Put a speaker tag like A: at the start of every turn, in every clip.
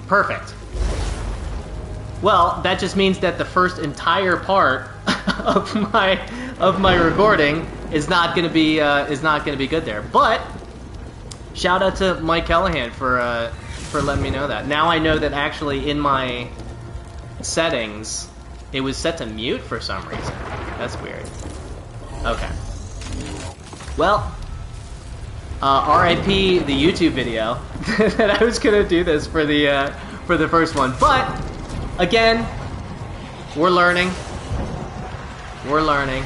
A: Perfect. Well, that just means that the first entire part of my recording is not gonna be good there. But shout out to Mike Callahan for letting me know that. Now I know that actually in my settings it was set to mute for some reason. That's weird. Okay. Well, RIP the YouTube video that I was gonna do this for the first one, but again, we're learning. We're learning.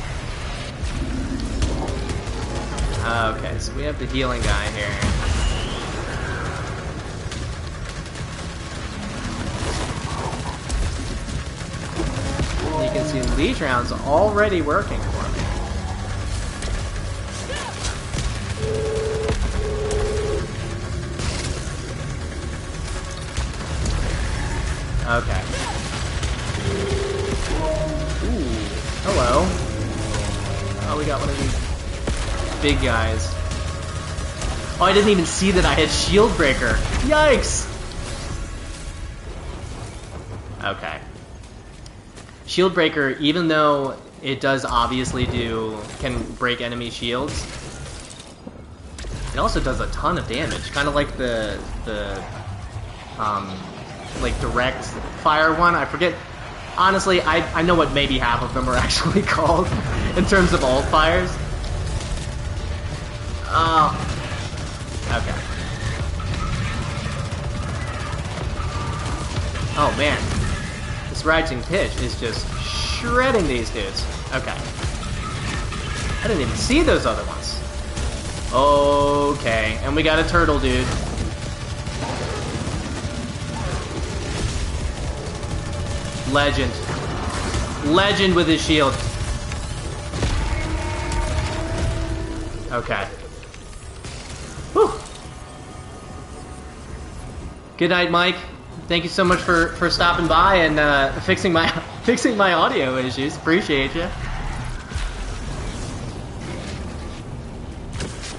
A: Okay, so we have the healing guy here. You can see leech rounds already working for me. Okay. Ooh, hello. Oh, we got one of these big guys. Oh, I didn't even see that I had shield breaker. Yikes! Okay. Shield breaker, even though it does obviously can break enemy shields, it also does a ton of damage. Kind of like the like direct fire one. I forget. Honestly, I know what maybe half of them are actually called in terms of alt fires. Okay. Oh man, this rising pitch is just shredding these dudes. Okay. I didn't even see those other ones. Okay, and we got a turtle dude. Legend. Legend with his shield. Okay. Whew. Good night, Mike. Thank you so much for stopping by and fixing my audio issues. Appreciate you.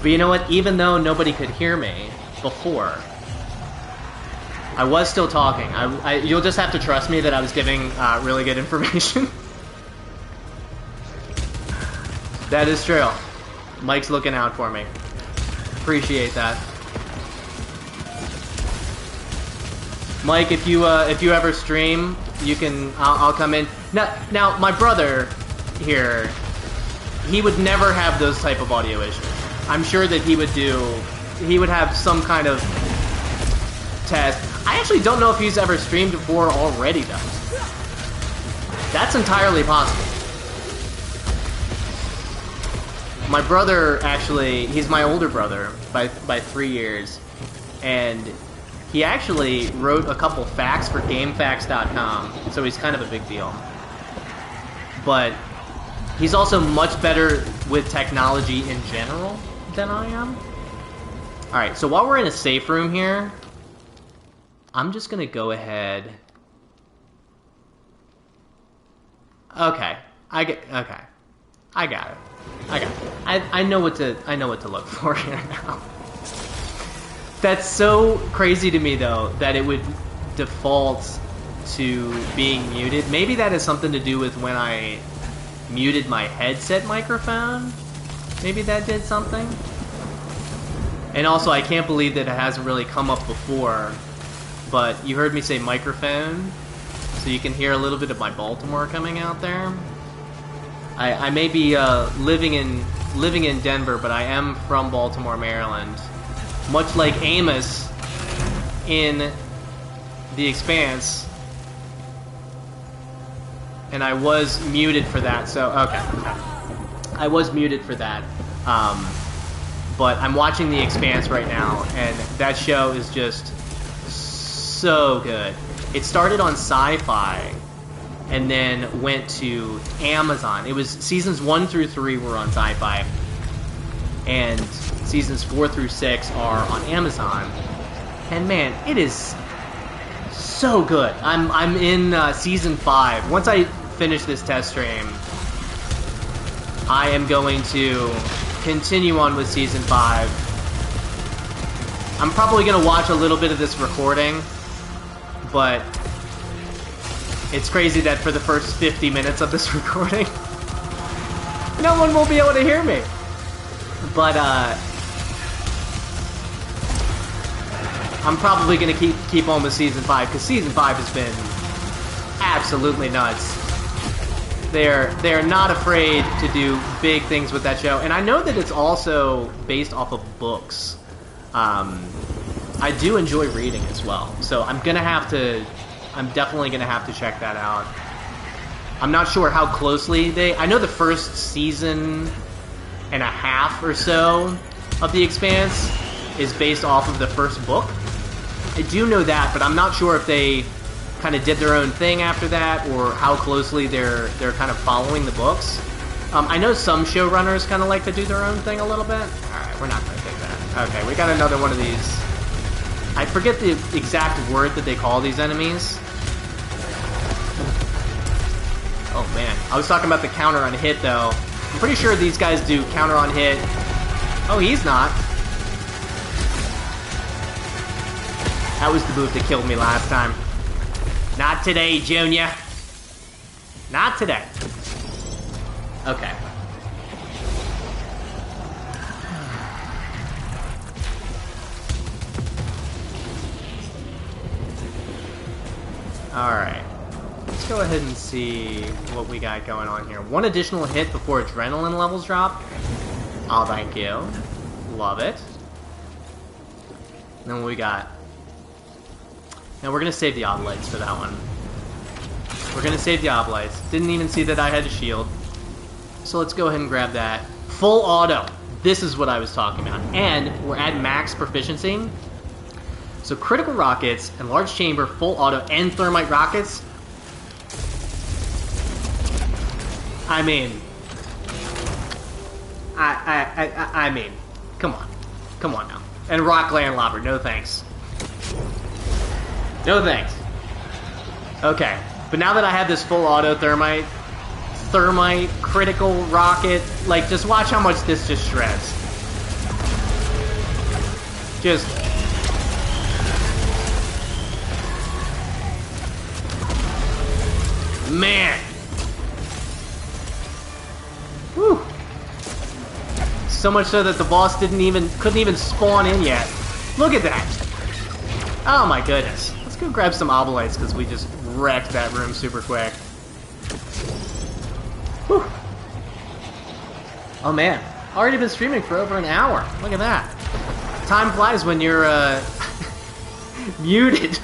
A: But you know what? Even though nobody could hear me before, I was still talking. You'll just have to trust me that I was giving really good information. That is true. Mike's looking out for me. Appreciate that. Mike, if you ever stream, you can. I'll come in. Now, my brother here, he would never have those type of audio issues. I'm sure that he would have some kind of test. I actually don't know if he's ever streamed before already, though. That's entirely possible. My brother, actually, he's my older brother by 3 years, and he actually wrote a couple facts for GameFAQs.com, so he's kind of a big deal. But he's also much better with technology in general than I am. Alright, so while we're in a safe room here, I'm just gonna go ahead. Okay, I got it. I know what to look for here now. That's so crazy to me though that it would default to being muted. Maybe that has something to do with when I muted my headset microphone. Maybe that did something. And also, I can't believe that it hasn't really come up before. But you heard me say microphone, so you can hear a little bit of my Baltimore coming out there. I may be living in Denver, but I am from Baltimore, Maryland. Much like Amos in The Expanse. And I was muted for that, so okay. I was muted for that. But I'm watching The Expanse right now, and that show is just so good. It started on Sci-Fi, and then went to Amazon. It was seasons 1 through 3 were on Sci-Fi, and seasons 4 through 6 are on Amazon. And man, it is so good. I'm in season 5. Once I finish this test stream, I am going to continue on with season 5. I'm probably gonna watch a little bit of this recording but it's crazy that for the first 50 minutes of this recording, no one will be able to hear me. But I'm probably gonna keep on with Season 5, because Season 5 has been absolutely nuts. They're not afraid to do big things with that show, and I know that it's also based off of books. I do enjoy reading as well, so I'm definitely gonna have to check that out. I'm not sure how closely I know the first season and a half or so of The Expanse is based off of the first book. I do know that, but I'm not sure if they kind of did their own thing after that, or how closely they're kind of following the books. I know some showrunners kind of like to do their own thing a little bit. Alright, we're not going to take that. Okay, we got another one of these. I forget the exact word that they call these enemies. Oh man, I was talking about the counter on hit though. I'm pretty sure these guys do counter on hit. Oh, he's not. That was the move that killed me last time. Not today, Junior. Not today. Okay. Alright. Let's go ahead and see what we got going on here. One additional hit before adrenaline levels drop. Oh, thank you. Love it. And then what we got? Now we're going to save the oblates for that one. We're going to save the oblates. Didn't even see that I had a shield. So let's go ahead and grab that. Full auto. This is what I was talking about. And we're at max proficiency. So critical rockets and large chamber, full auto, and thermite rockets. I mean... I mean... Come on. Come on now. And rock landlobber. No thanks. No thanks. Okay, but now that I have this full auto thermite, critical rocket, like, just watch how much this just shreds. Just... Man! Whew! So much so that the boss couldn't even spawn in yet. Look at that! Oh my goodness. Let's go grab some obolites, because we just wrecked that room super quick. Whew. Oh man, already been streaming for over an hour. Look at that. Time flies when you're muted.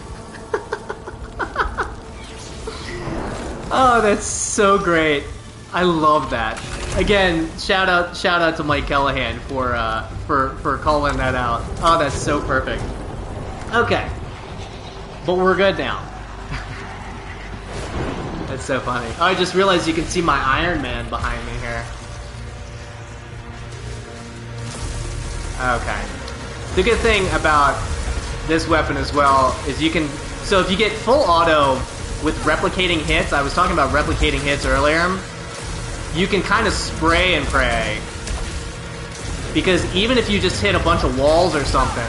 A: Oh, that's so great. I love that. Again, shout out to Mike Callahan for calling that out. Oh, that's so perfect. Okay. But we're good now. That's so funny. Oh, I just realized you can see my Iron Man behind me here. Okay. The good thing about this weapon as well is you can... So if you get full auto with replicating hits, I was talking about replicating hits earlier, you can kind of spray and pray. Because even if you just hit a bunch of walls or something,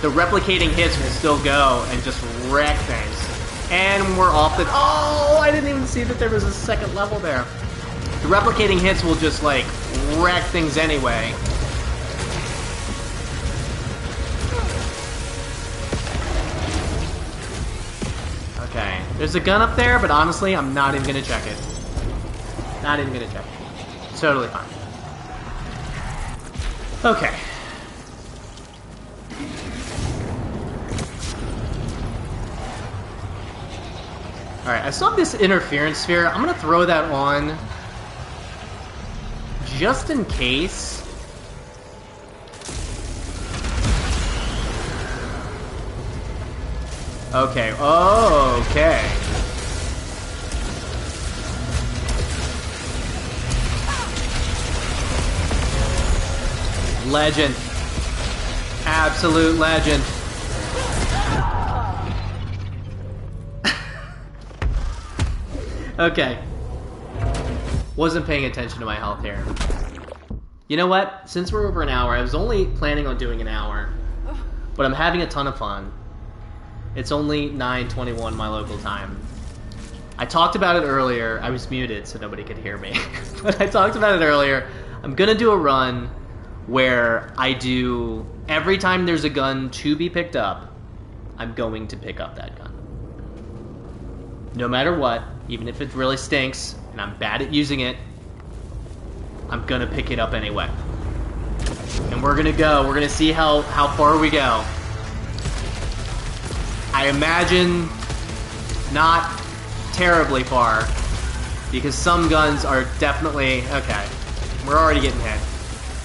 A: the replicating hits will still go and just wreck things. And we're off the... Oh, I didn't even see that there was a second level there. The replicating hits will just, like, wreck things anyway. Okay, there's a gun up there, but honestly, I'm not even gonna check it. Not even gonna check it. It's totally fine. Okay. Alright, I still have this interference sphere. I'm gonna throw that on just in case. Okay, oh, okay. Legend. Absolute legend. Okay. Wasn't paying attention to my health here. You know what? Since we're over an hour, I was only planning on doing an hour, but I'm having a ton of fun. It's only 9:21 my local time. I talked about it earlier. I was muted so nobody could hear me. But I talked about it earlier. I'm going to do a run where I do... Every time there's a gun to be picked up, I'm going to pick up that gun. No matter what, even if it really stinks and I'm bad at using it, I'm going to pick it up anyway. And we're going to go. We're going to see how far we go. I imagine not terribly far, because some guns are definitely... Okay, we're already getting hit.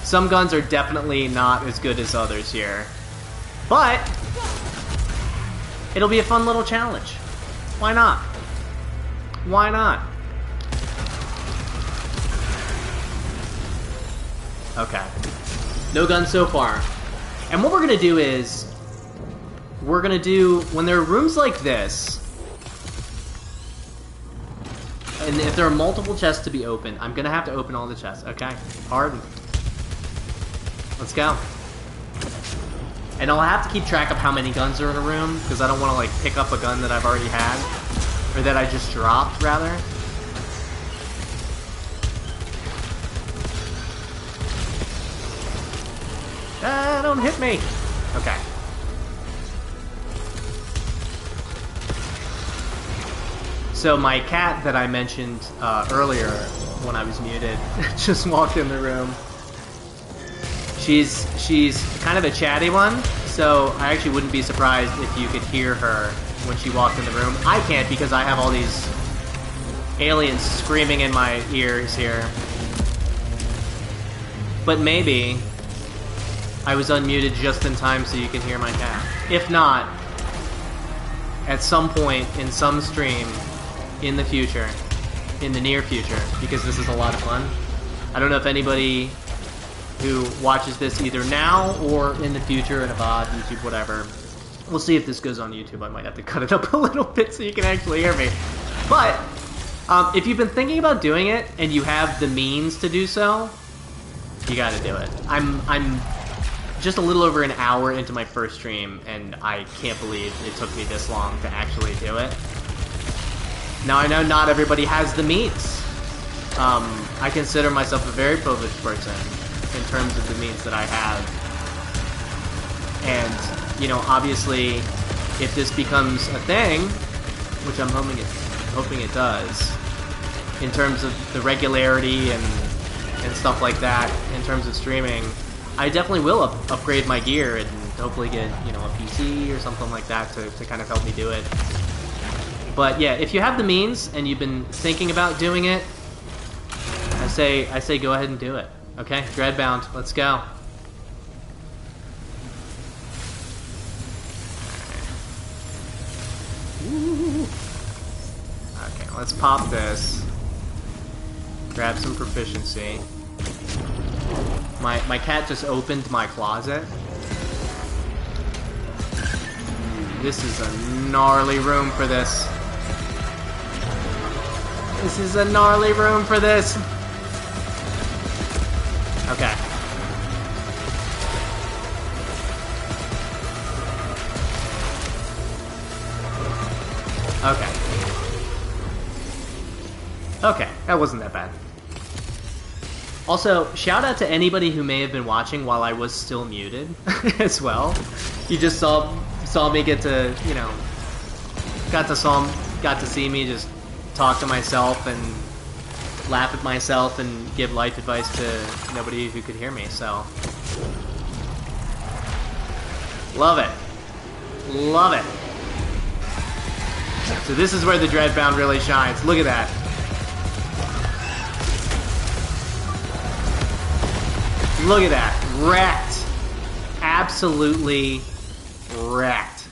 A: Some guns are definitely not as good as others here. But it'll be a fun little challenge. Why not? Why not? Okay. No guns so far. And what we're going to do is... We're going to do... When there are rooms like this... And if there are multiple chests to be opened, I'm going to have to open all the chests. Okay. Pardon. Let's go. And I'll have to keep track of how many guns are in a room, because I don't want to, like, pick up a gun that I've already had. Or that I just dropped, rather. Don't hit me! Okay. So my cat that I mentioned earlier when I was muted just walked in the room. She's kind of a chatty one, so I actually wouldn't be surprised if you could hear her when she walked in the room. I can't because I have all these aliens screaming in my ears here. But maybe I was unmuted just in time so you can hear my cat. If not, at some point in some stream in the future, in the near future, because this is a lot of fun. I don't know if anybody who watches this either now or in the future in a VOD, YouTube, whatever. We'll see if this goes on YouTube. I might have to cut it up a little bit so you can actually hear me. But if you've been thinking about doing it and you have the means to do so, you got to do it. I'm just a little over an hour into my first stream, and I can't believe it took me this long to actually do it. Now, I know not everybody has the means. I consider myself a very privileged person in terms of the means that I have. And, you know, obviously, if this becomes a thing, which I'm hoping it does, in terms of the regularity and stuff like that, in terms of streaming, I definitely will upgrade my gear and hopefully get, you know, a PC or something like that to kind of help me do it. But yeah, if you have the means and you've been thinking about doing it, I say go ahead and do it. Okay, Dreadbound, let's go. Okay, let's pop this. Grab some proficiency. My cat just opened my closet. This is a gnarly room for this. This is a gnarly room for this. Okay. Okay. Okay, that wasn't that bad. Also, shout out to anybody who may have been watching while I was still muted as well. You just saw me get to, you know, got to see me just talk to myself and laugh at myself and give life advice to nobody who could hear me, so. Love it. Love it. So this is where the Dreadbound really shines. Look at that. Look at that. Wrecked. Absolutely wrecked.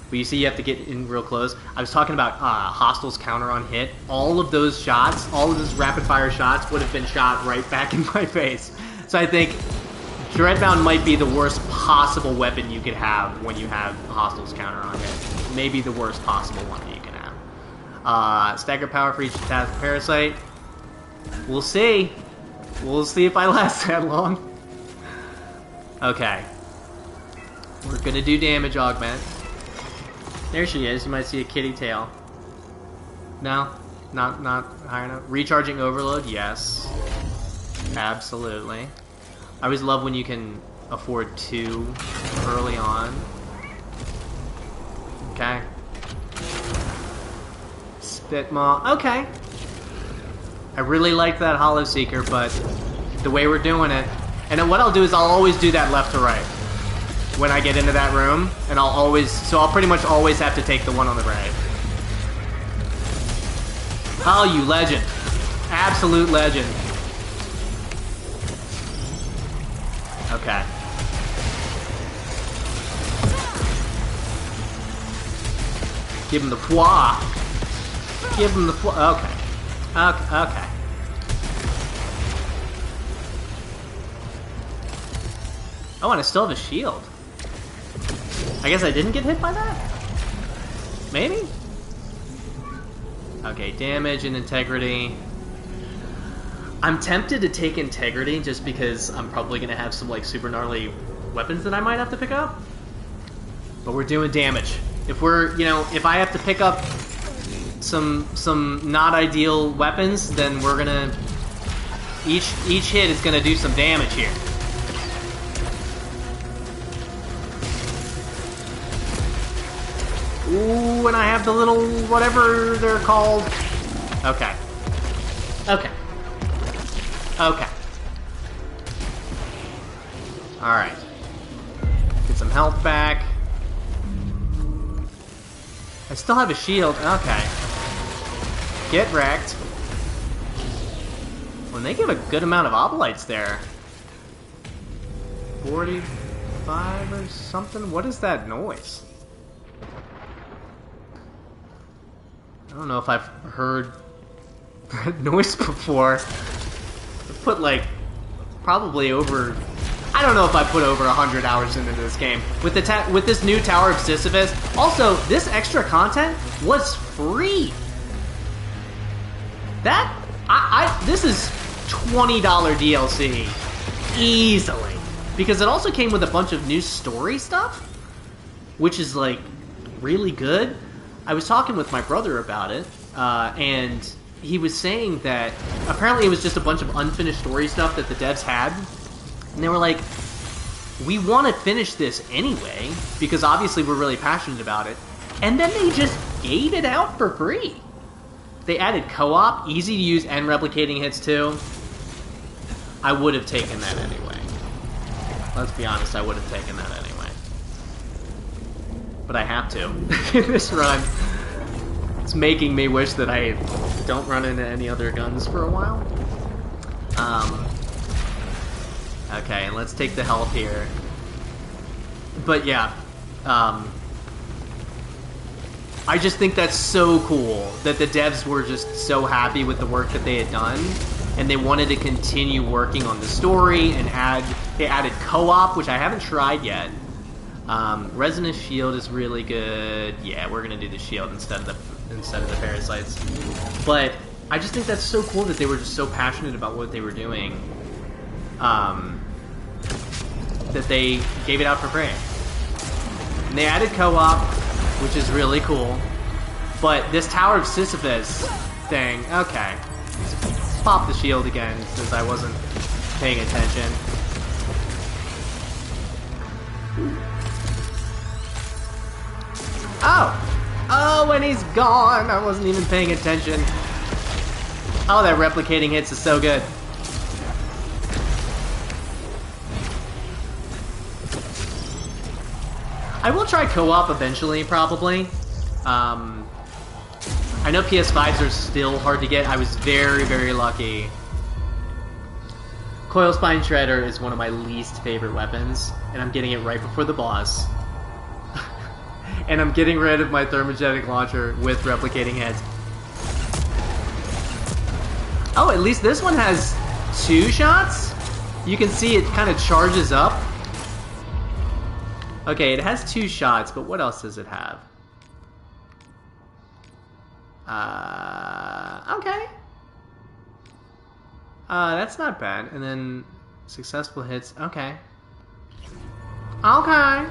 A: But you see you have to get in real close. I was talking about Hostil's counter on hit. All of those shots, all of those rapid fire shots would have been shot right back in my face. So I think Dreadbound might be the worst possible weapon you could have when you have Hostil's counter on hit. Maybe the worst possible one that you can have. Stagger power for each attack parasite. We'll see. We'll see if I last that long. Okay. We're gonna do damage augment. There she is. You might see a kitty tail. No? Not high enough? Recharging overload? Yes. Absolutely. I always love when you can afford 2 early on. Okay. Spitmaw. Okay. I really like that Hollow Seeker, but the way we're doing it... And then what I'll do is I'll always do that left to right when I get into that room, and I'll always... So I'll pretty much always have to take the one on the right. Oh, you legend. Absolute legend. Okay. Give him the foie. Give him the foie. Okay. Okay. Oh, and I still have a shield. I guess I didn't get hit by that? Maybe? Okay, damage and integrity. I'm tempted to take integrity just because I'm probably going to have some like super gnarly weapons that I might have to pick up. But we're doing damage. If we're, you know, if I have to pick up some not ideal weapons, then we're going to... Each hit is going to do some damage here. Ooh, and I have the little whatever they're called. Okay. Okay. Okay. Alright. Get some health back. I still have a shield. Okay. Get wrecked. Well, they give a good amount of obolites there. 45 or something? What is that noise? I don't know if I've heard that noise before. I've put like probably over... I don't know if I put over 100 hours into this game. With this new Tower of Sisyphus, also, this extra content was free! This is $20 DLC. Easily. Because it also came with a bunch of new story stuff, which is like really good. I was talking with my brother about it, and he was saying that apparently it was just a bunch of unfinished story stuff that the devs had. And they were like, we want to finish this anyway, because obviously we're really passionate about it. And then they just gave it out for free. They added co-op, easy to use, and replicating hits too. I would have taken that anyway. Let's be honest, I would have taken that anyway. But I have to. In this run. It's making me wish that I don't run into any other guns for a while. Okay, let's take the health here. But yeah, I just think that's so cool that the devs were just so happy with the work that they had done, and they wanted to continue working on the story and they added co-op, which I haven't tried yet. Resonant Shield is really good. Yeah, we're gonna do the shield instead of the parasites. But I just think that's so cool that they were just so passionate about what they were doing. That they gave it out for free. And they added co-op, which is really cool. But this Tower of Sisyphus thing, okay. Let's pop the shield again, since I wasn't paying attention. Oh! Oh, and he's gone! I wasn't even paying attention. Oh, that replicating hits is so good. I will try co-op eventually, probably. I know PS5s are still hard to get. I was very, very lucky. Coil Spine Shredder is one of my least favorite weapons, and I'm getting it right before the boss. And I'm getting rid of my thermogenic launcher with replicating heads. Oh, at least this one has 2 shots? You can see it kind of charges up. Okay, it has 2 shots, but what else does it have? Okay. That's not bad. And then successful hits. Okay. Okay.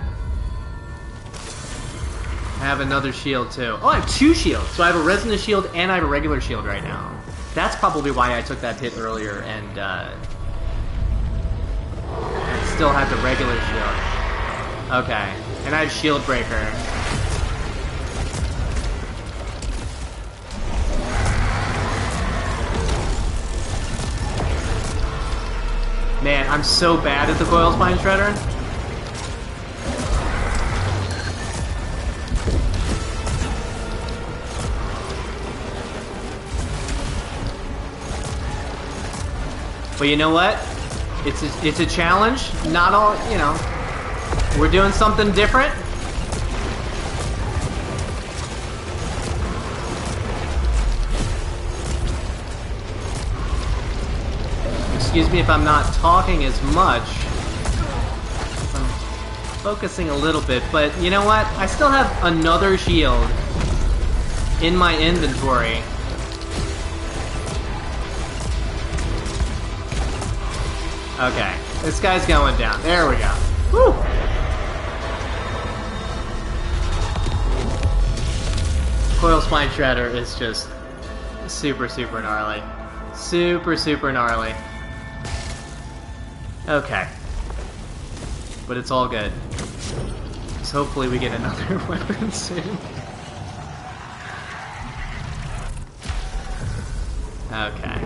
A: I have another shield too. Oh, I have 2 shields. So I have a resonant shield and I have a regular shield right now. That's probably why I took that hit earlier and still had the regular shield. Okay. And I have shield breaker. Man, I'm so bad at the Coil Spine Shredder. But you know what? It's a challenge. Not all, you know. We're doing something different. Excuse me if I'm not talking as much. I'm focusing a little bit, but you know what? I still have another shield in my inventory. Okay, this guy's going down. There we go. Woo! Coil Spine Shredder is just super, super gnarly. Super, super gnarly. Okay. But it's all good. So hopefully we get another weapon soon. Okay.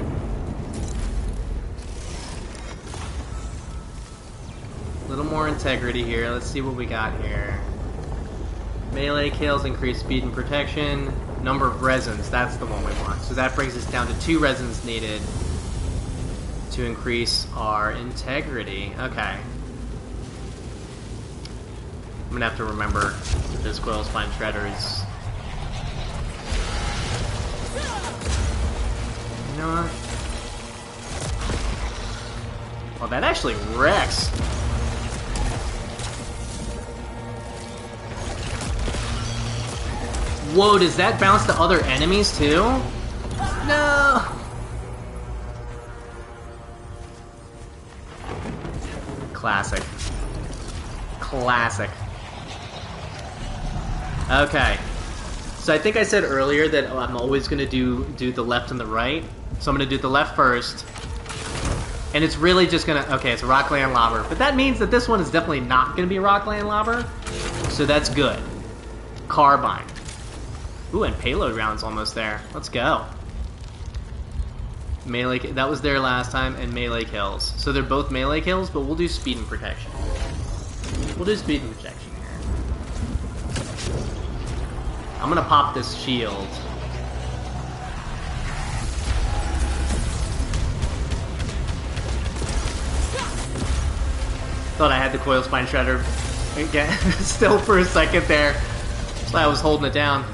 A: A little more integrity here. Let's see what we got here. Melee kills, increase speed and protection. Number of resins, that's the one we want. So that brings us down to 2 resins needed to increase our integrity. Okay. I'm gonna have to remember that this Coil Spine Shredder is... You know what? Well, that actually wrecks. Whoa, does that bounce to other enemies too? No! Classic. Classic. Okay. So I think I said earlier that I'm always going to do the left and the right. So I'm going to do the left first. And it's really just going to... Okay, it's a Rockland Lobber. But that means that this one is definitely not going to be a Rockland Lobber. So that's good. Carbine. Ooh, and payload round's almost there. Let's go. Melee, that was there last time, and melee kills. So they're both melee kills, but we'll do speed and protection. We'll do speed and protection here. I'm gonna pop this shield. Thought I had the Coil Spine Shredder again, still for a second there. So I was holding it down.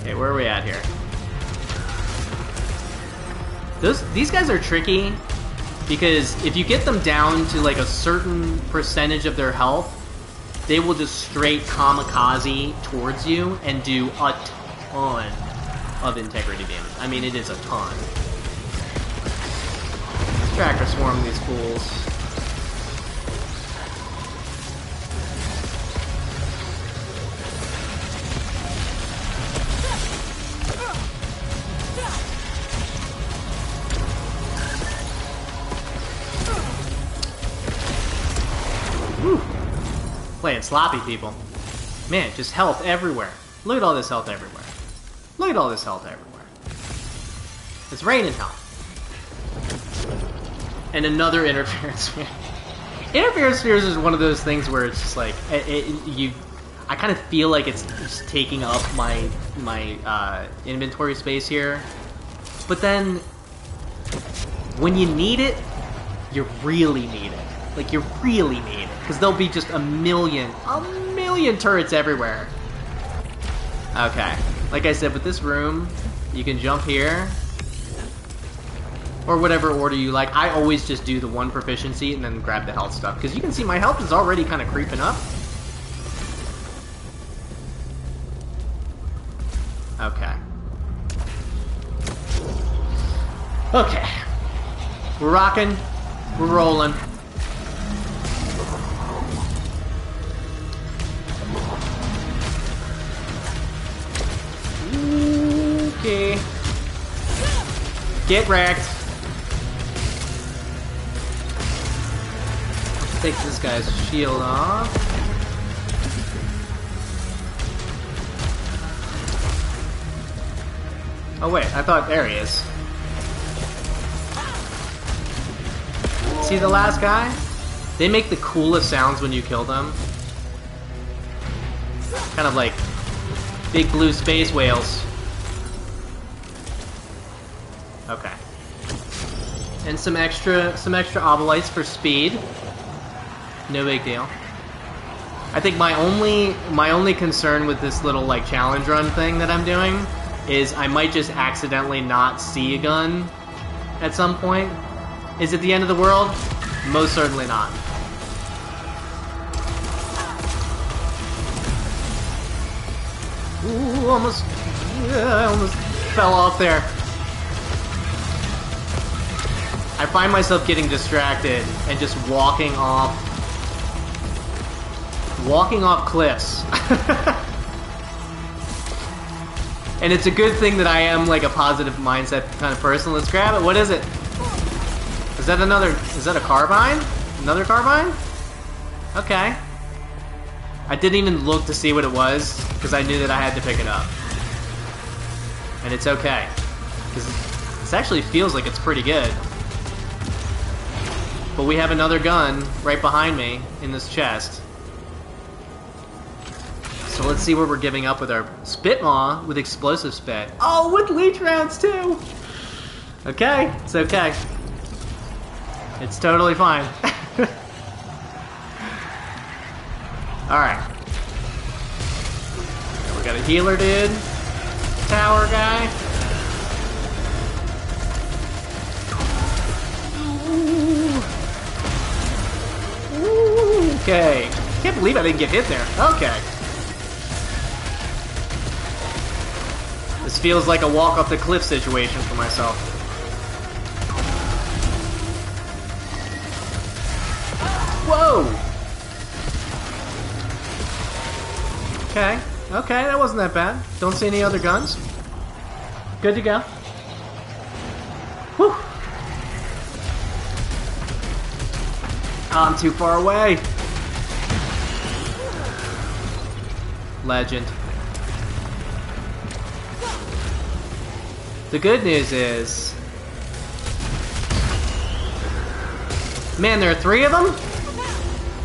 A: Okay, where are we at here? These guys are tricky because if you get them down to like a certain percentage of their health, they will just straight kamikaze towards you and do a ton of integrity damage. I mean, it is a ton. Tractor swarm these fools. Playing sloppy, people. Man, just health everywhere. Look at all this health everywhere. Look at all this health everywhere. It's raining health. And another interference sphere. Interference spheres is one of those things where it's just like I kind of feel like it's just taking up my inventory space here. But then when you need it, you really need it. Like, you really need it. Because there'll be just a million turrets everywhere. Okay. Like I said, with this room, you can jump here. Or whatever order you like. I always just do the one proficiency and then grab the health stuff. Because you can see my health is already kind of creeping up. Okay. Okay. We're rocking. We're rolling. Okay. Get wrecked. Let's take this guy's shield off. Oh wait, I thought there he is. See the last guy? They make the coolest sounds when you kill them. Kind of like big blue space whales. Okay. And some extra obolites for speed. No big deal. I think my only concern with this little like challenge run thing that I'm doing is I might just accidentally not see a gun at some point. Is it the end of the world? Most certainly not. Ooh, almost fell off there. I find myself getting distracted and just walking off cliffs. And it's a good thing that I am like a positive mindset kind of person. Let's grab it. What is it? Is that a carbine? Another carbine? Okay. I didn't even look to see what it was, because I knew that I had to pick it up. And it's okay. Because this actually feels like it's pretty good. But we have another gun right behind me in this chest. So let's see what we're giving up with our Spitmaw with explosive spit. Oh, with leech rounds too! Okay, it's okay. It's totally fine. Alright. We got a healer dude. Tower guy. Ooh. Okay. Can't believe I didn't get hit there. Okay. This feels like a walk off the cliff situation for myself. Whoa! Okay, okay, that wasn't that bad. Don't see any other guns. Good to go. Whew! I'm too far away. Legend. The good news is... Man, there are 3 of them?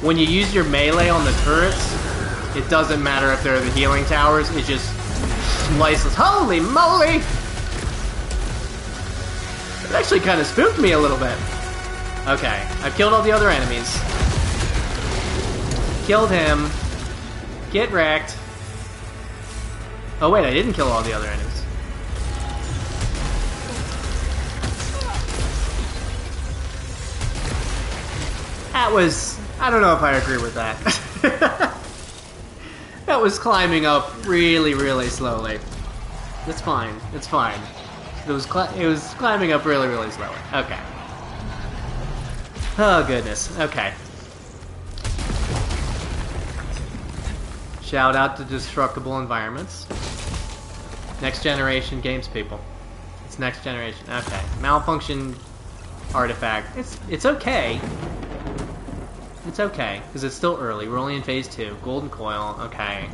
A: When you use your melee on the turrets, it doesn't matter if they're the healing towers, it just slices. Holy moly! It actually kind of spooked me a little bit. Okay, I've killed all the other enemies. Killed him. Get wrecked. Oh wait, I didn't kill all the other enemies. That was... I don't know if I agree with that. That was climbing up really, really slowly. It's fine. It's fine. It was climbing up really, really slowly. Okay. Oh, goodness. Okay. Shout out to Destructible Environments. Next generation games, people. It's next generation. Okay. Malfunction artifact. It's okay. It's okay, because it's still early. We're only in phase 2. Golden coil, okay.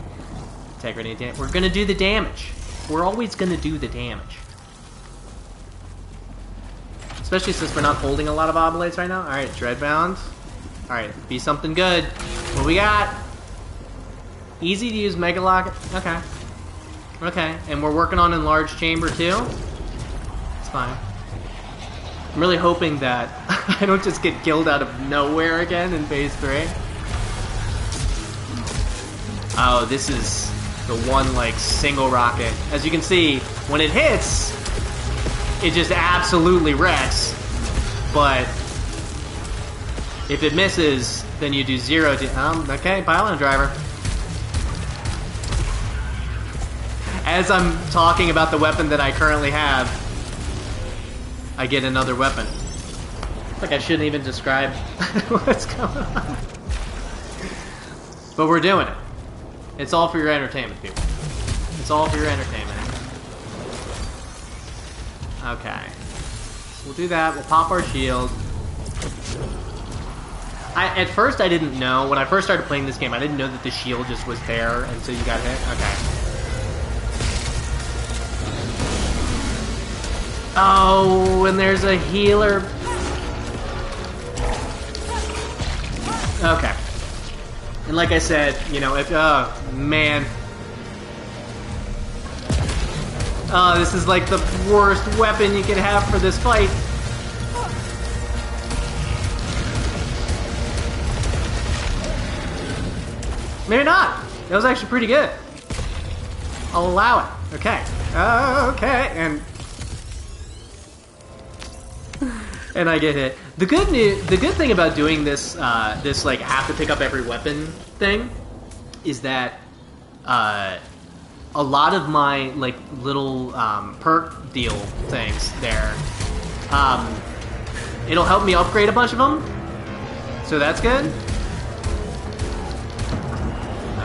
A: Integrity, we're gonna do the damage. We're always gonna do the damage. Especially since we're not holding a lot of oblates right now. Alright, Dreadbound. Alright, be something good. What we got? Easy to use Mega Lock. Okay. Okay, and we're working on Enlarged Chamber too. It's fine. I'm really hoping that I don't just get killed out of nowhere again in phase 3. Oh, this is the one, like, single rocket. As you can see, when it hits, it just absolutely wrecks. But if it misses, then you do 0 okay, pylon driver. As I'm talking about the weapon that I currently have, I get another weapon. Like I shouldn't even describe what's going on. But we're doing it. It's all for your entertainment, people. It's all for your entertainment. Okay. So we'll do that. We'll pop our shield. At first, I didn't know. When I first started playing this game, I didn't know that the shield just was there until you got hit. Okay. Oh, and there's a healer. Okay. And like I said, you know, if... Oh, man. Oh, this is like the worst weapon you could have for this fight. Maybe not. That was actually pretty good. I'll allow it. Okay. Okay. And I get hit. The good thing about doing this, this like have to pick up every weapon thing, is that a lot of my like little perk deal things there, it'll help me upgrade a bunch of them. So that's good.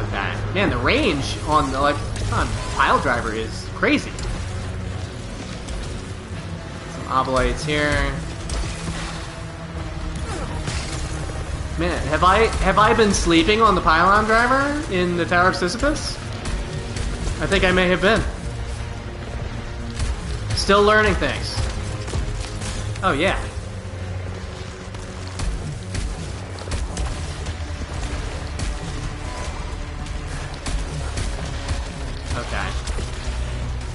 A: Okay. Man, the range on the on pile driver is crazy. Some obolites here. Man, have I been sleeping on the pylon driver in the Tower of Sisyphus? I think I may have been. Still learning things. Oh yeah. Okay.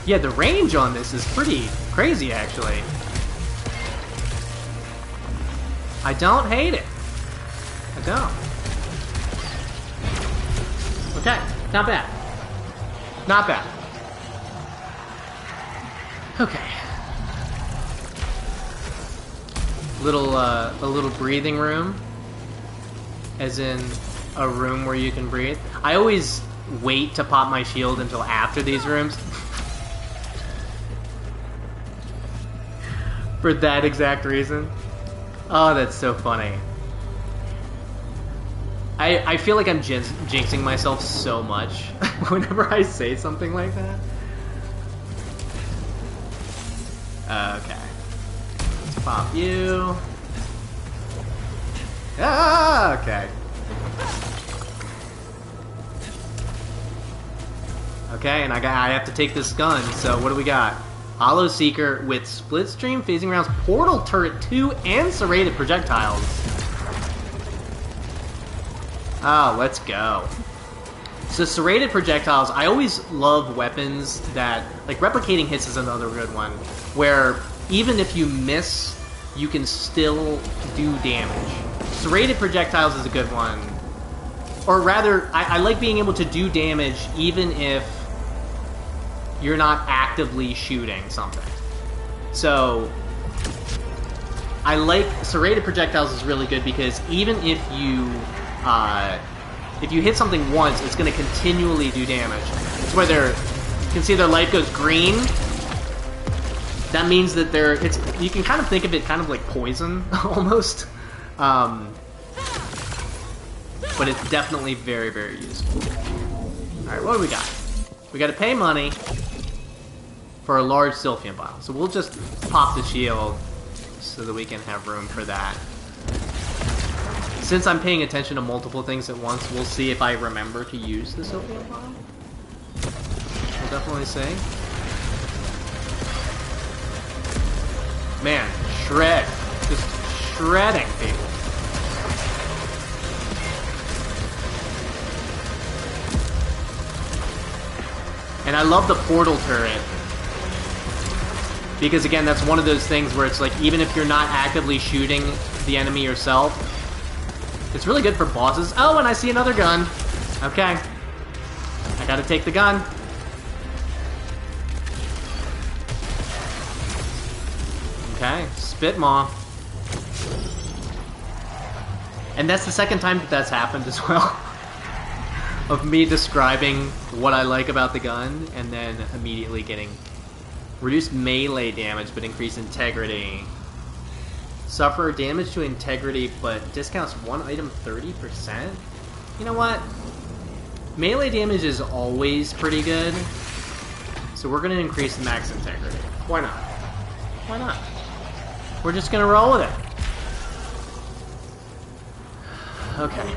A: Yeah, the range on this is pretty crazy, actually. I don't hate it. I don't. Okay, not bad. Not bad. Okay. A little breathing room. As in a room where you can breathe. I always wait to pop my shield until after these rooms. For that exact reason. Oh, that's so funny. I feel like I'm jinxing myself so much whenever I say something like that. Okay. Let's pop you. Ah, okay. Okay, and I have to take this gun, so what do we got? Hollow Seeker with split stream, phasing rounds, portal turret 2, and serrated projectiles. Oh, let's go. So serrated projectiles, I always love weapons that, like replicating hits is another good one, where even if you miss, you can still do damage. Serrated projectiles is a good one. Or rather, I like being able to do damage even if you're not actively shooting something. So I like serrated projectiles is really good because even if you hit something once, it's going to continually do damage. It's where you can see their life goes green. That means that you can kind of think of it kind of like poison almost. But it's definitely very, very useful. Alright, what do we got? We got to pay money for a large Sylphian vial. So we'll just pop the shield so that we can have room for that. Since I'm paying attention to multiple things at once, we'll see if I remember to use the Sylphian vial. We'll definitely see. Man, shred. Just shredding people. And I love the portal turret. Because again, that's one of those things where it's like, even if you're not actively shooting the enemy yourself, it's really good for bosses. Oh, and I see another gun. Okay. I gotta take the gun. Okay, spit maw. And that's the second time that that's happened as well. Of me describing what I like about the gun, and then immediately getting reduced melee damage, but increased integrity. Suffer damage to integrity, but discounts one item 30%? You know what? Melee damage is always pretty good, so we're going to increase the max integrity. Why not? Why not? We're just gonna roll with it. Okay.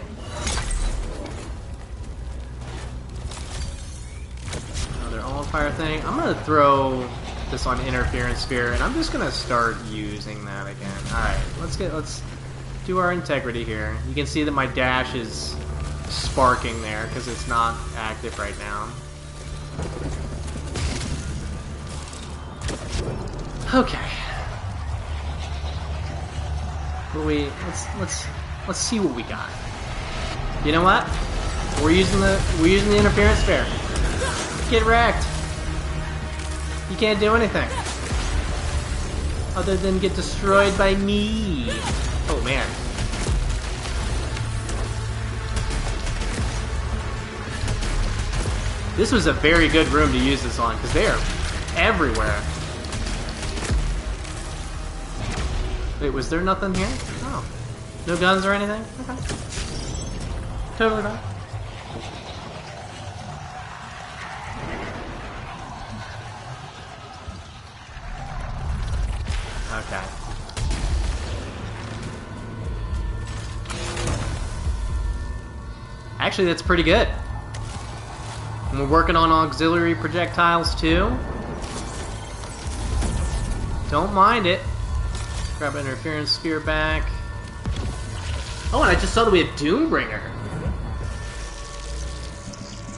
A: Another all-fire thing. I'm gonna throw this on interference sphere, and I'm just gonna start using that again. Alright, let's do our integrity here. You can see that my dash is sparking there because it's not active right now. Okay. Let's see what we got. You know what? We're using the interference sphere. Get wrecked. You can't do anything other than get destroyed by me. Oh man. This was a very good room to use this on because they are everywhere. Wait, was there nothing here? Oh. No guns or anything? Okay. Totally fine. Okay. Actually, that's pretty good. And we're working on auxiliary projectiles too. Don't mind it. Grab an interference sphere back. Oh, and I just saw that we have Doombringer.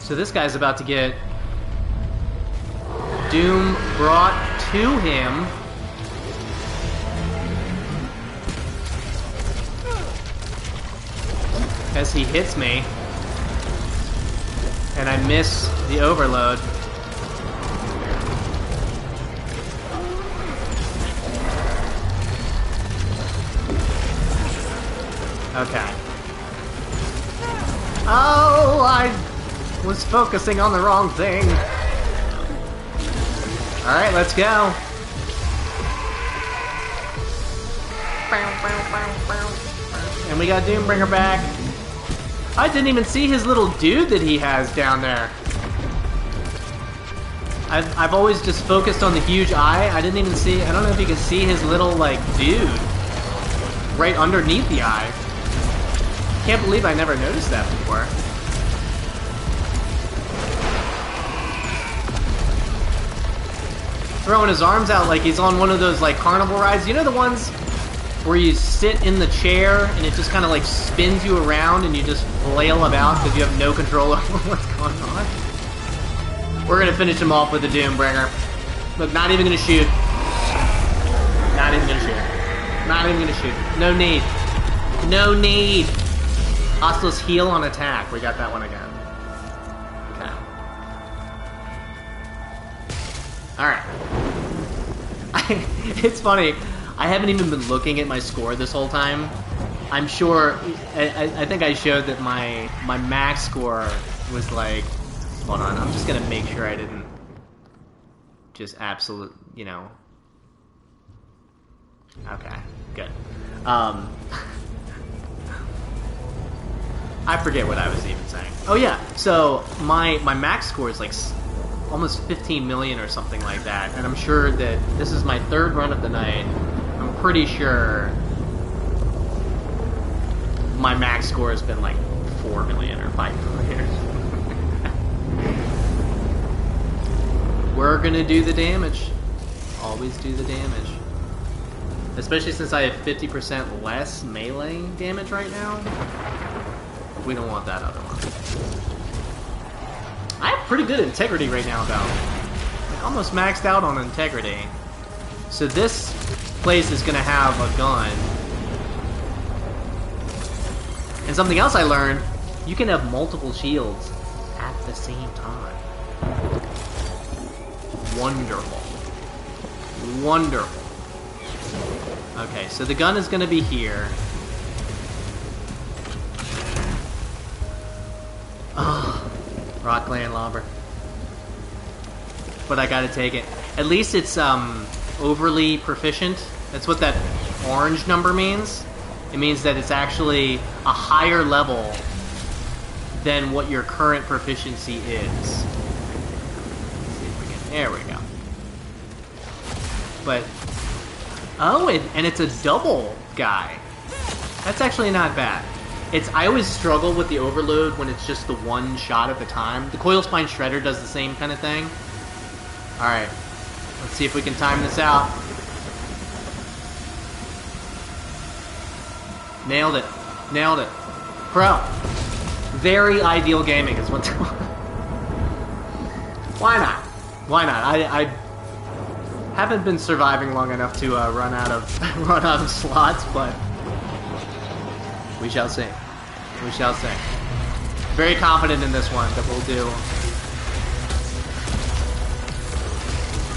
A: So this guy's about to get Doom brought to him. As he hits me. And I miss the overload. Okay. Oh, I was focusing on the wrong thing. Alright, let's go. And we got Doombringer back. I didn't even see his little dude that he has down there. I've always just focused on the huge eye. I didn't even see, I don't know if you can see his little, like, dude right underneath the eye. Can't believe I never noticed that before. Throwing his arms out like he's on one of those, like, carnival rides. You know the ones where you sit in the chair and it just kind of like spins you around and you just flail about because you have no control over what's going on? We're gonna finish him off with the Doombringer. Look, not even gonna shoot. Not even gonna shoot. Not even gonna shoot. No need. No need. Hostiles heal on attack. We got that one again. Okay. Alright. It's funny. I haven't even been looking at my score this whole time. I'm sure... I think I showed that my max score was like... Hold on. I'm just gonna make sure I didn't... Just absolute... You know... Okay. Good. I forget what I was even saying. Oh yeah, so my max score is like almost 15 million or something like that, and I'm sure that this is my third run of the night. I'm pretty sure my max score has been like 4 million or 5 million. We're gonna do the damage. Always do the damage. Especially since I have 50% less melee damage right now. We don't want that other one. I have pretty good integrity right now, though. I'm almost maxed out on integrity. So this place is going to have a gun. And something else I learned, you can have multiple shields at the same time. Wonderful. Wonderful. Okay, so the gun is going to be here. Oh, Rock Landlobber. But I gotta take it. At least it's overly proficient. That's what that orange number means. It means that it's actually a higher level than what your current proficiency is. Let's see if we can... There we go. But Oh, and it's a double guy. That's actually not bad. I always struggle with the overload when it's just the one shot at a time. The Coil Spine Shredder does the same kind of thing. Alright. Let's see if we can time this out. Nailed it. Nailed it. Pro. Very ideal gaming is what... Why not? Why not? I haven't been surviving long enough to run out of slots, but we shall see. We shall see. Very confident in this one that we'll do.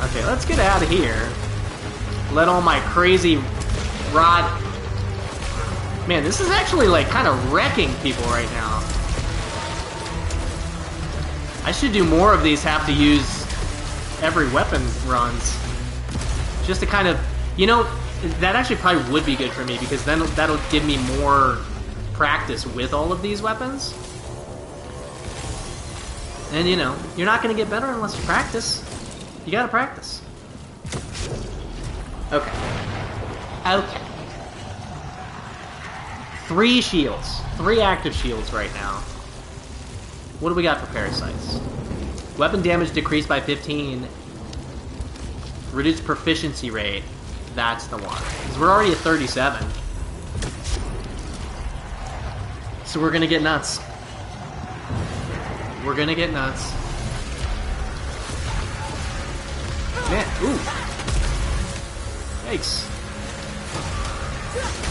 A: Okay, let's get out of here. Let all my crazy rod... Man, this is actually like kind of wrecking people right now. I should do more of these have to use every weapon runs. Just to kind of... You know, that actually probably would be good for me, because then that'll give me more practice with all of these weapons. And, you know, you're not going to get better unless you practice. You gotta practice. Okay. Okay. 3 shields. 3 active shields right now. What do we got for parasites? Weapon damage decreased by 15. Reduced proficiency rate. That's the one. Because we're already at 37. So we're gonna get nuts. We're gonna get nuts. Man, ooh. Yikes.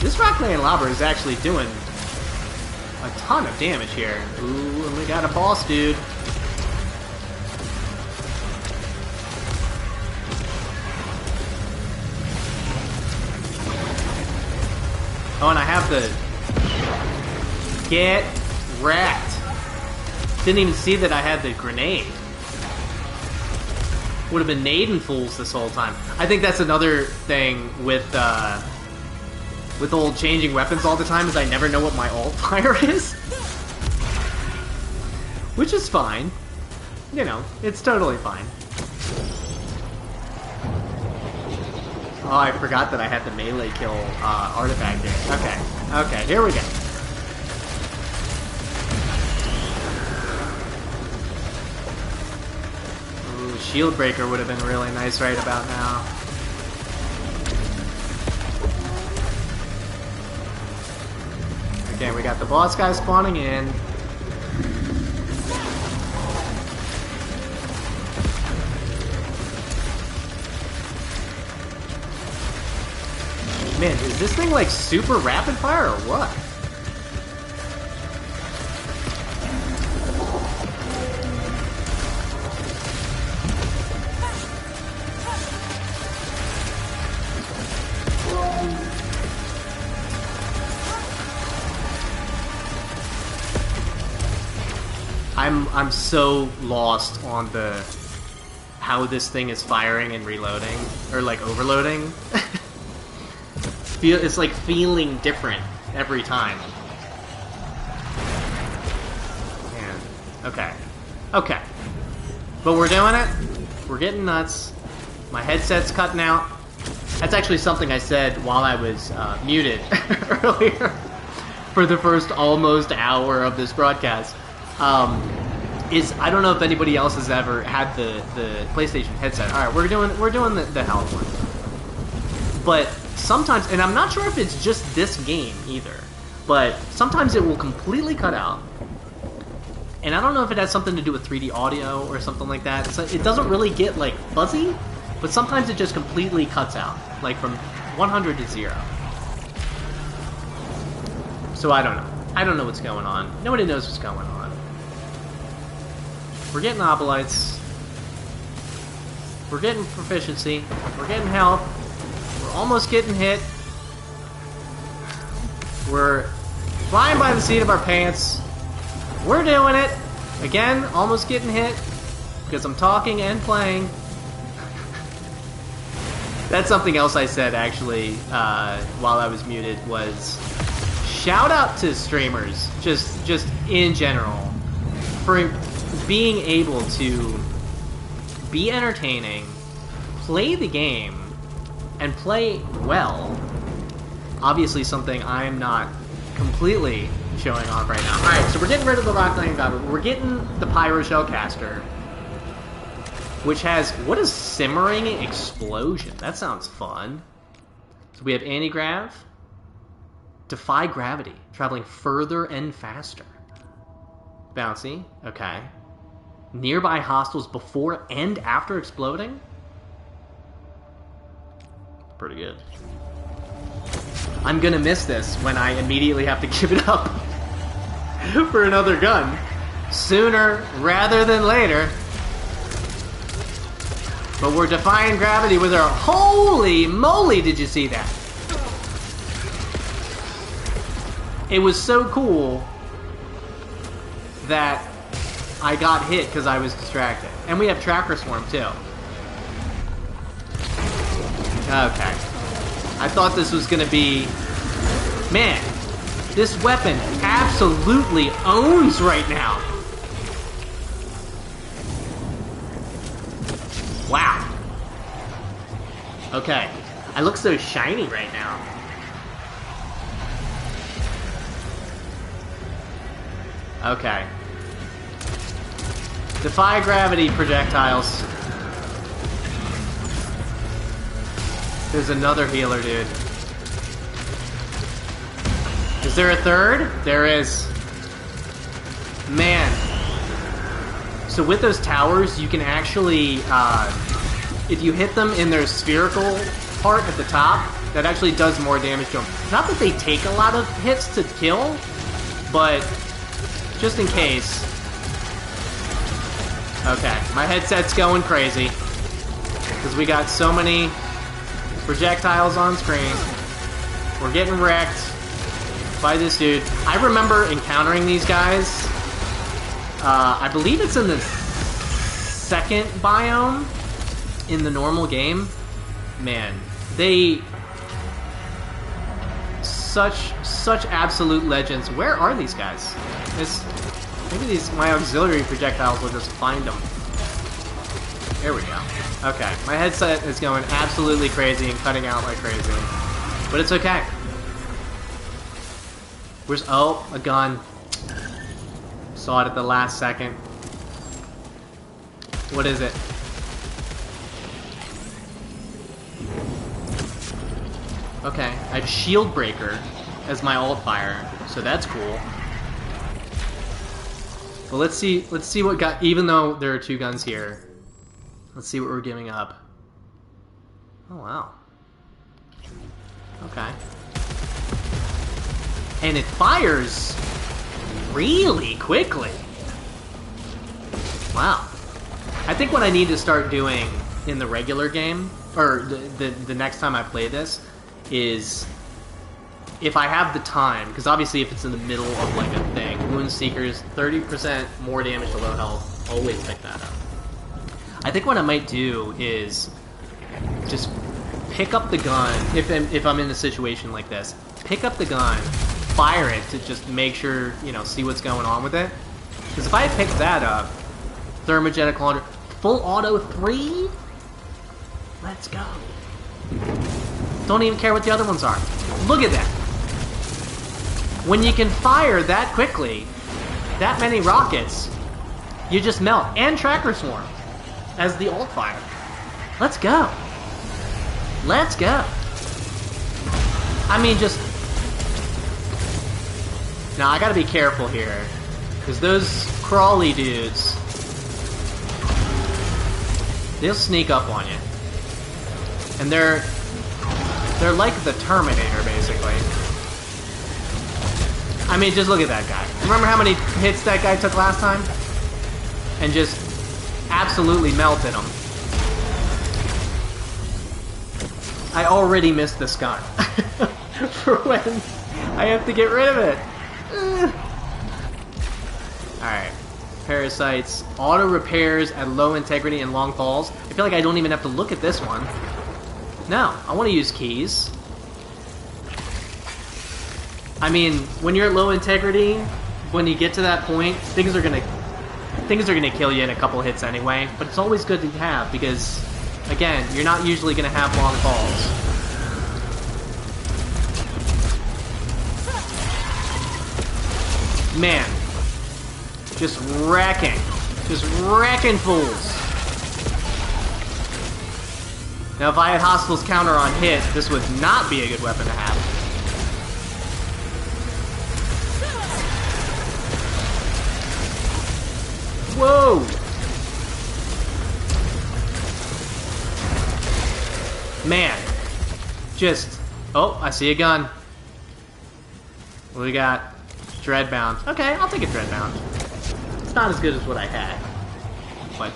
A: This Rockland Lobber is actually doing a ton of damage here. Ooh, and we got a boss dude. Oh, and I have the... Get wrecked. Didn't even see that I had the grenade. Would have been nading fools this whole time. I think that's another thing with the whole changing weapons all the time, is I never know what my alt fire is. Which is fine. You know, it's totally fine. Oh, I forgot that I had the melee kill artifact there. Okay, okay, here we go. Ooh, Shield Breaker would have been really nice right about now. Okay, we got the boss guy spawning in. Man, is this thing like super rapid fire or what? I'm so lost on the how this thing is firing and reloading, or like overloading. It's like feeling different every time. Man. Okay. Okay. But we're doing it. We're getting nuts. My headset's cutting out. That's actually something I said while I was muted earlier for the first almost hour of this broadcast. I don't know if anybody else has ever had the PlayStation headset. All right, we're doing the health one. But sometimes, and I'm not sure if it's just this game either, but sometimes it will completely cut out. And I don't know if it has something to do with 3D audio or something like that. So it doesn't really get like fuzzy, but sometimes it just completely cuts out, like from 100 to 0. So I don't know. I don't know what's going on. Nobody knows what's going on. We're getting Obolites. We're getting proficiency. We're getting health. We're almost getting hit. We're flying by the seat of our pants. We're doing it. Again, almost getting hit. Because I'm talking and playing. That's something else I said, actually, while I was muted, was... Shout out to streamers, just in general, for being able to be entertaining, play the game, and play well. Obviously something I'm not completely showing off right now. Alright, so we're getting rid of the Rock Knight Goblin. We're getting the Pyro Shellcaster, which has, what is Simmering Explosion? That sounds fun. So we have Anti-Grav, Defy Gravity, traveling further and faster. Bouncy, okay. Nearby hostiles before and after exploding? Pretty good. I'm gonna miss this when I immediately have to give it up for another gun. Sooner rather than later. But we're defying gravity with our... Holy moly, did you see that? It was so cool that I got hit because I was distracted. And we have Tracker Swarm, too. Okay. I thought this was going to be... Man, this weapon absolutely owns right now. Wow. Okay. I look so shiny right now. Okay. Defy gravity projectiles. There's another healer, dude. Is there a third? There is. Man. So with those towers, you can actually, if you hit them in their spherical part at the top, that actually does more damage to them. Not that they take a lot of hits to kill, but just in case. Okay, my headset's going crazy because we got so many projectiles on screen. We're getting wrecked by this dude. I remember encountering these guys. I believe it's in the second biome in the normal game. Man, they... Such absolute legends. Where are these guys? Maybe my auxiliary projectiles will just find them. There we go. Okay, my headset is going absolutely crazy and cutting out like crazy. But it's okay. Where's... Oh, a gun. Saw it at the last second. What is it? Okay, I have Shield Breaker as my ult fire, so that's cool. But let's see what got... Even though there are two guns here, let's see what we're giving up. Oh, wow. Okay. And it fires really quickly. Wow. I think what I need to start doing in the regular game, or the next time I play this, is if I have the time, because obviously if it's in the middle of like a thing, Wound Seekers, 30% more damage to low health, always pick that up. I think what I might do is just pick up the gun, if I'm in a situation like this, pick up the gun, fire it to just make sure, you know, see what's going on with it. Because if I pick that up, Thermogenic Launcher, full auto 3? Let's go. Don't even care what the other ones are. Look at that. When you can fire that quickly, that many rockets, you just melt. And Tracker Swarm as the ult fire. Let's go. Let's go. I mean, just... Now, I gotta be careful here. Because those crawly dudes, they'll sneak up on you. And they're like the Terminator, basically. I mean, just look at that guy. Remember how many hits that guy took last time? And just absolutely melted him. I already missed this gun. For when I have to get rid of it. Alright. Parasites. Auto repairs at low integrity and long falls. I feel like I don't even have to look at this one. No, I want to use keys. I mean, when you're at low integrity, when you get to that point, things are gonna kill you in a couple hits anyway. But it's always good to have because Again, you're not usually going to have long falls. Man. Just wrecking. Just wrecking fools. Now, if I had Hostile's counter on hit, this would not be a good weapon to have. Whoa! Man. Just... Oh, I see a gun. What do we got? Dreadbound. Okay, I'll take a Dreadbound. It's not as good as what I had. But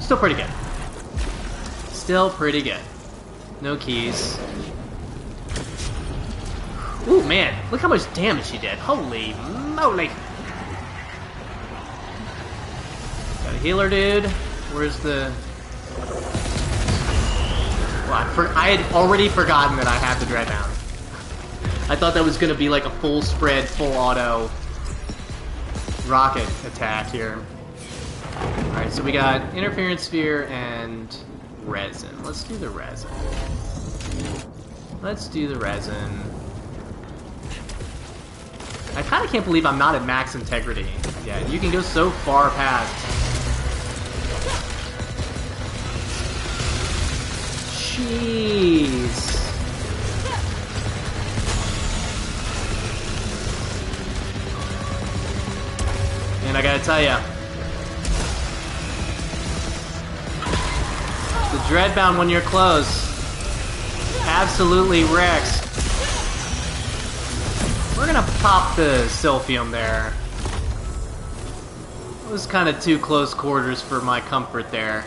A: still pretty good. Still pretty good. No keys. Ooh, man. Look how much damage he did. Holy moly. Got a healer dude. Where's the... Well, I had already forgotten that I had the Dreadbound. I thought that was going to be like a full spread, full auto rocket attack here. Alright, so we got Interference Sphere and Resin. Let's do the Resin. Let's do the Resin. I kind of can't believe I'm not at max integrity yet. You can go so far past. Jeez. And I gotta tell ya, the Dreadbound when you're close absolutely wrecks. We're gonna pop the Sylphium there. It was kind of too close quarters for my comfort there.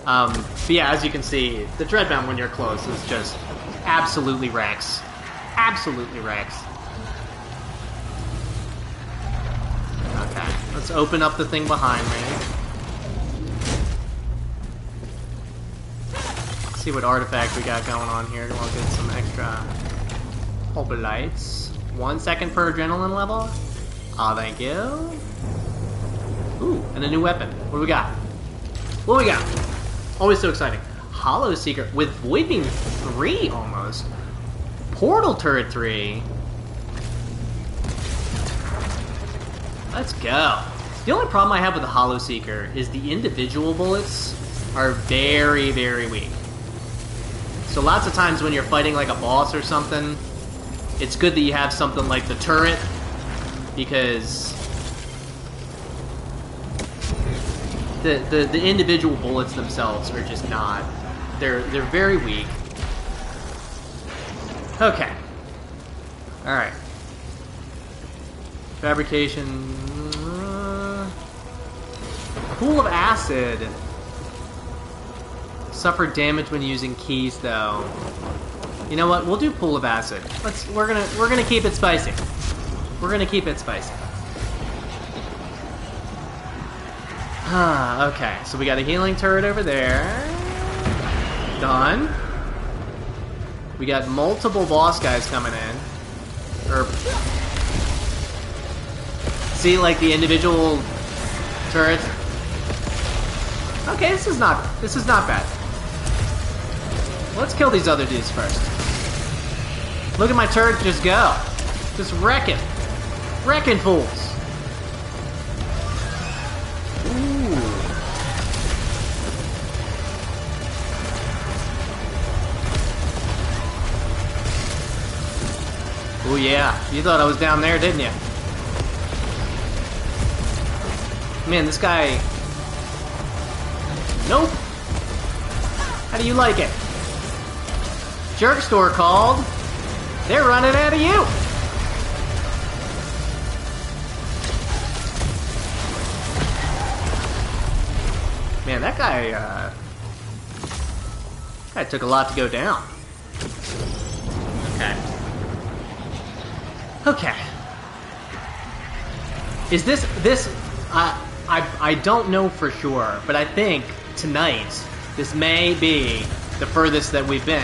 A: But yeah, as you can see, the Dreadbound when you're close is just absolutely wrecks. Absolutely wrecks. Okay, let's open up the thing behind me. Let's see what artifact we got going on here. We'll get some extra Obolites. 1 second per adrenaline level. Aw, thank you. Ooh, and a new weapon. What do we got? What do we got? Always so exciting. Hollow Seeker with Void Beam 3 almost. Portal Turret 3. Let's go. The only problem I have with the Hollow Seeker is the individual bullets are very, very weak. So lots of times when you're fighting like a boss or something, it's good that you have something like the turret, because the individual bullets themselves are just not. They're very weak. Okay. Alright. Fabrication. Pool of Acid. Suffered damage when using keys, though. You know what? We'll do Pool of Acid. We're gonna keep it spicy. We're gonna keep it spicy. Okay, so we got a healing turret over there. Done. We got multiple boss guys coming in. See, like the individual turrets. Okay, this is not bad. Let's kill these other dudes first. Look at my turret just go. Just wrecking. Wrecking fools. Oh yeah, you thought I was down there, didn't you? Man, this guy... Nope! How do you like it? Jerk store called. They're running out of you! Man, that guy took a lot to go down. Okay. Okay. Is this I don't know for sure, but I think tonight this may be the furthest that we've been.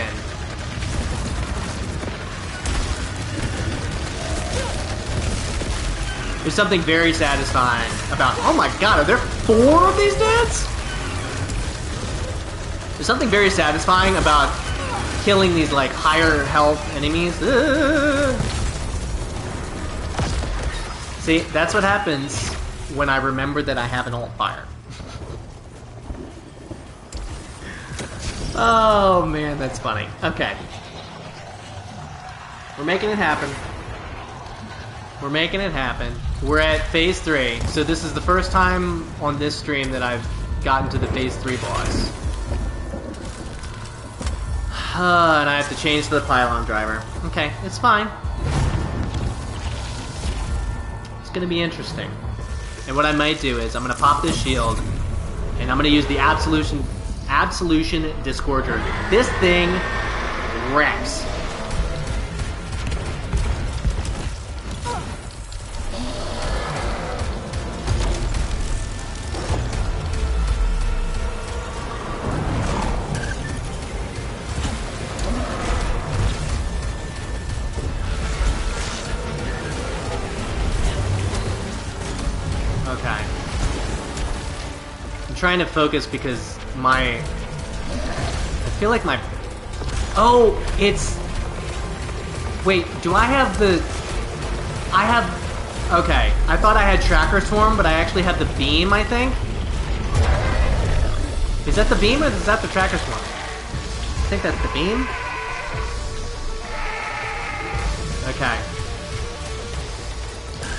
A: There's something very satisfying about, oh my god, are there 4 of these dudes? There's something very satisfying about killing these like higher health enemies. See, that's what happens when I remember that I have an alt fire. Oh man, that's funny. Okay. We're making it happen. We're making it happen. We're at phase 3, so this is the first time on this stream that I've gotten to the phase 3 boss. And I have to change to the pylon driver. Okay, it's fine. It's gonna be interesting. And what I might do is I'm gonna pop this shield, and I'm gonna use the Absolution Disgorger. This thing wrecks. Trying to focus because I feel like my... Oh, it's... Wait, do I have the... Okay, I thought I had Tracker Swarm, but I actually have the Beam, I think? Is that the Beam or is that the Tracker Swarm? I think that's the Beam? Okay.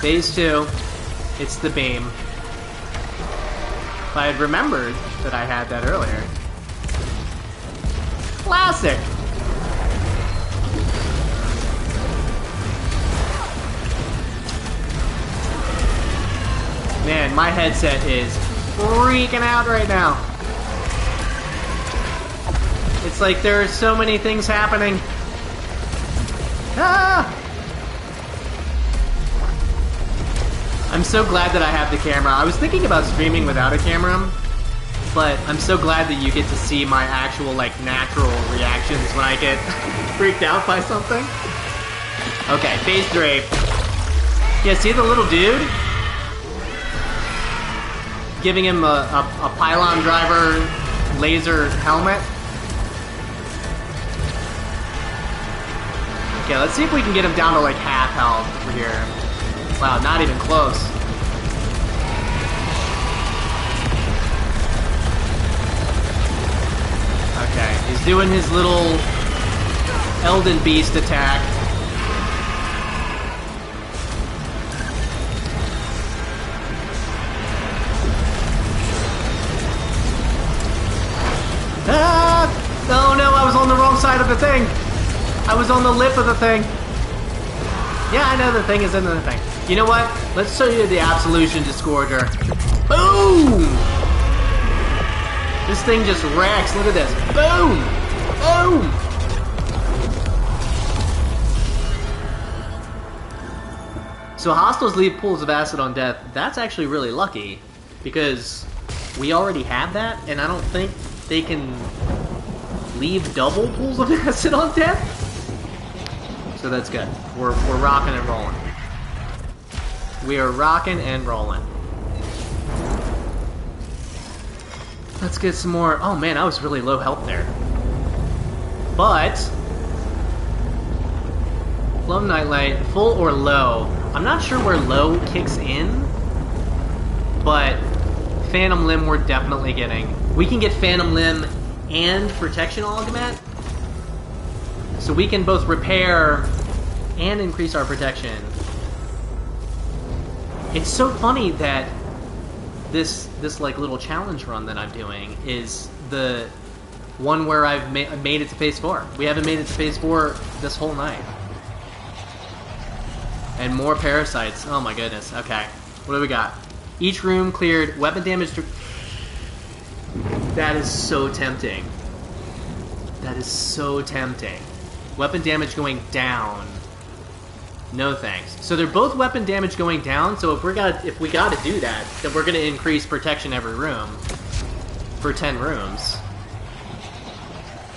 A: Phase 2, it's the Beam. If I had remembered that I had that earlier. Classic! Man, my headset is freaking out right now. It's like there are so many things happening. Ah! I'm so glad that I have the camera. I was thinking about streaming without a camera, but I'm so glad that you get to see my actual, like, natural reactions when I get freaked out by something. Okay, phase 3. Yeah, see the little dude? Giving him a pylon driver laser helmet. Okay, let's see if we can get him down to, like, half health over here. Wow, not even close. Okay, he's doing his little Elden Beast attack. Ah! Oh no, I was on the wrong side of the thing. I was on the lip of the thing. Yeah, I know the thing is in the thing. You know what? Let's show you the Absolution Disgorger. Boom! This thing just wrecks. Look at this. Boom! Boom! So hostiles leave pools of acid on death. That's actually really lucky, because we already have that, and I don't think they can leave double pools of acid on death. So that's good. We're rocking and rolling. We are rocking and rolling. Let's get some more... Oh man, I was really low health there. But... Plum Nightlight, full or low? I'm not sure where low kicks in, but Phantom Limb we're definitely getting. We can get Phantom Limb and Protection Augment, so we can both repair and increase our protection. It's so funny that this like little challenge run that I'm doing is the one where I've made it to phase 4. We haven't made it to phase 4 this whole night. And more parasites. Oh my goodness. Okay. What do we got? Each room cleared. Weapon damage to... That is so tempting. That is so tempting. Weapon damage going down. No thanks. So they're both weapon damage going down, so if we gotta do that, then we're gonna increase protection every room. For 10 rooms.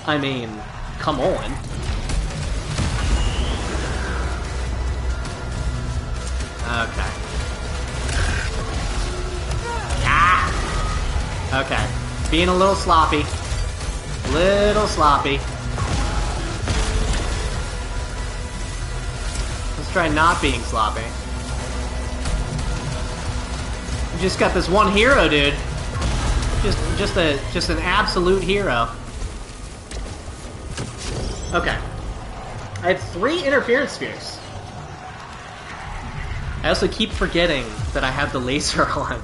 A: I mean, come on. Okay. Ah! Okay. Being a little sloppy. Little sloppy. Let's try not being sloppy. You just got this one hero, dude. Just an absolute hero. Okay. I have 3 interference spheres. I also keep forgetting that I have the laser on.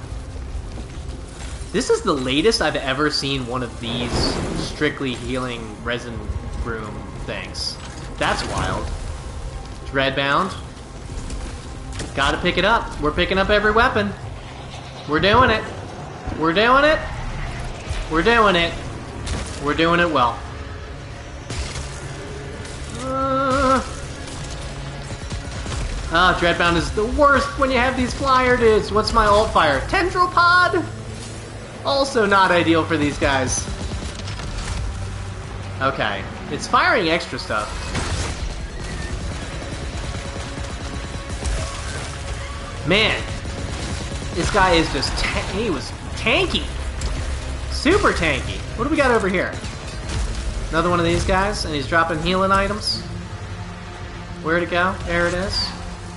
A: This is the latest I've ever seen one of these strictly healing resin room things. That's wild. Dreadbound. Gotta pick it up. We're picking up every weapon. We're doing it. We're doing it. We're doing it. We're doing it well. Dreadbound is the worst when you have these flyer dudes. What's my alt fire? Tendril Pod? Also not ideal for these guys. Okay. It's firing extra stuff. Man. This guy is just... he was tanky. Super tanky. What do we got over here? Another one of these guys, and he's dropping healing items. Where'd it go? There it is.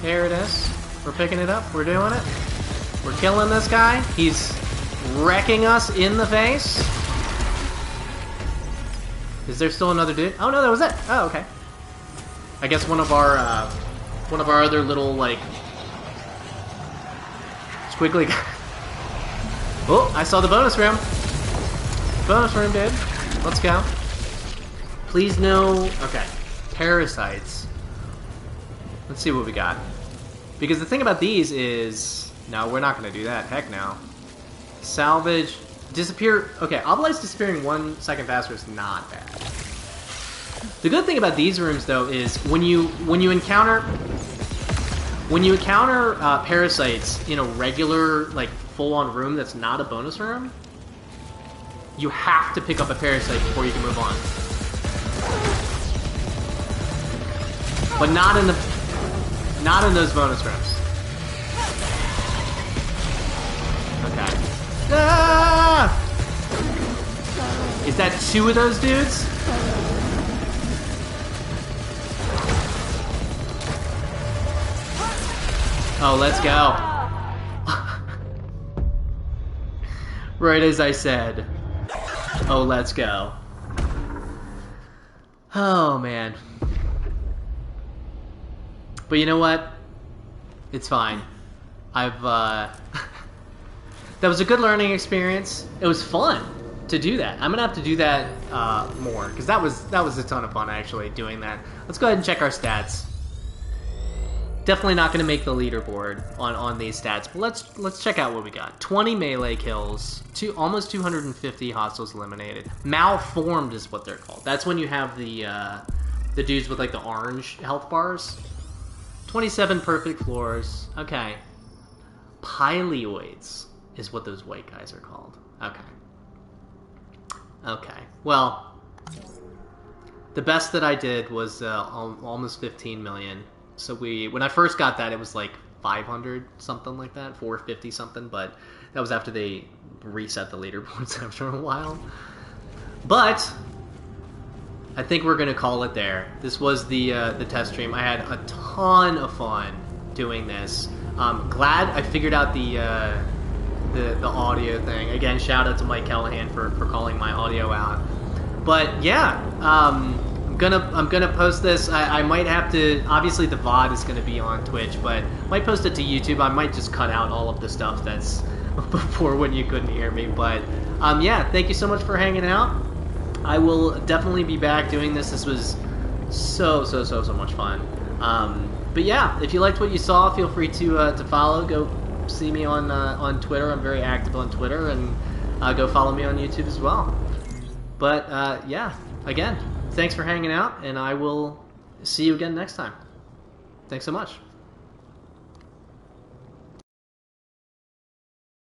A: There it is. We're picking it up. We're doing it. We're killing this guy. He's wrecking us in the face. Is there still another dude? Oh no, that was it. Oh, okay. I guess one of our other little like squiggly. Oh, I saw the bonus room. Bonus room, dude. Let's go. Please no. Okay. Parasites. Let's see what we got. Because the thing about these is... No, we're not going to do that. Heck no. Salvage. Disappear... Okay, Obelites disappearing 1 second faster is not bad. The good thing about these rooms, though, is when you encounter... When you encounter parasites in a regular, like, full-on room that's not a bonus room, you have to pick up a parasite before you can move on. But not in those bonus rooms. Okay. Ah! Is that 2 of those dudes? Oh, let's go. Right as I said. Oh, let's go. Oh, man. But you know what? It's fine. That was a good learning experience. It was fun to do that. I'm gonna have to do that more because that was a ton of fun actually doing that. Let's go ahead and check our stats. Definitely not gonna make the leaderboard on these stats, but let's check out what we got. 20 melee kills, almost 250 hostiles eliminated. Malformed is what they're called. That's when you have the dudes with like the orange health bars. 27 perfect floors. Okay. Pileoids is what those white guys are called. Okay. Okay. Well, the best that I did was almost 15 million. So when I first got that, it was like 500 something like that, 450 something. But that was after they reset the leaderboards after a while. But I think we're gonna call it there. This was the test stream. I had a ton of fun doing this. Glad I figured out the audio thing. Again, shout out to Mike Callahan for calling my audio out. But yeah, I'm gonna post this. I might have to. Obviously, the VOD is gonna be on Twitch, but I might post it to YouTube. I might just cut out all of the stuff that's before when you couldn't hear me. But yeah, thank you so much for hanging out. I will definitely be back doing this. This was so much fun. But yeah, if you liked what you saw, feel free to follow. Go see me on Twitter. I'm very active on Twitter, and go follow me on YouTube as well. But yeah, again, thanks for hanging out, and I will see you again next time. Thanks so much.